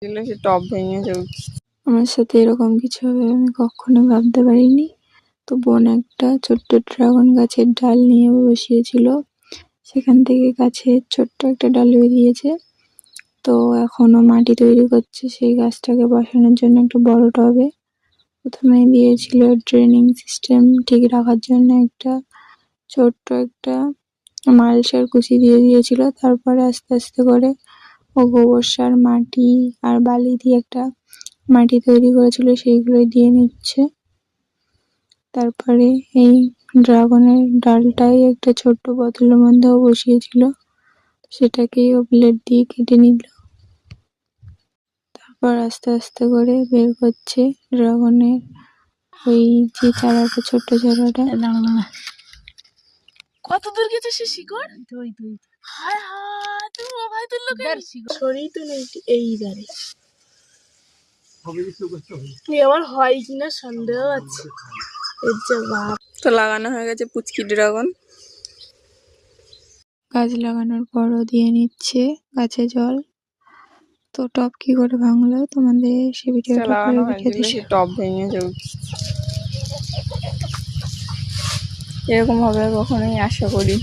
এগুলো সে টব ভেঙে যাচ্ছে। আমার সাথে এরকম কিছু হবে আমি কখনো ভাবতে পারিনি। তো বোন একটা ছোট্ট ড্রাগন গাছের ডাল নিয়ে বসিয়েছিল, সেখান থেকে গাছের ছোট্ট একটা ডাল বেরিয়েছে। তো এখনো মাটি তৈরি করছে সেই গাছটাকে বসানোর জন্য একটা বড় টবে। প্রথমে দিয়েছিল ড্রেনিং সিস্টেম ঠিক রাখার জন্য একটা ছোট্ট একটা মালসার কুচি দিয়ে দিয়েছিল। তারপরে আস্তে আস্তে করে ও গোবর সার, মাটি আর বালি দিয়ে একটা মাটি তৈরি করেছিল, সেইগুলো দিয়ে নিচ্ছে। তারপরে এই ড্রাগনের ডালটাই একটা ছোট্ট বোতলের মধ্যেও বসিয়েছিল, সেটাকেই ও ব্লেড দিয়ে কেটে নিল। তারপর আস্তে আস্তে করে বের করছে ড্রাগনের ওই যে চারাটা, ছোট্ট চারাটা। কত দূর গেছে সে শিকড়? হায় হায়, তুমি মোবাইল তুললো কেন? সরিয়ে তো নেই এই দাঁড়ে। আমার হয় কিনা সন্দেহ আছে। এর যে বাপ। তো লাগানো হয়ে গেছে পুচকি ড্রাগন। গাছ লাগানোর পরও দিয়ে নিচ্ছে গাছে জল। তো টব কি করে ভাঙলো তোমাদের সে ভিডিওটা লাগানো পরে হয়েছিল ভিডিওতে সে টব ভেঙে যাচ্ছে। এরকম হবে কখনোই আশা করি।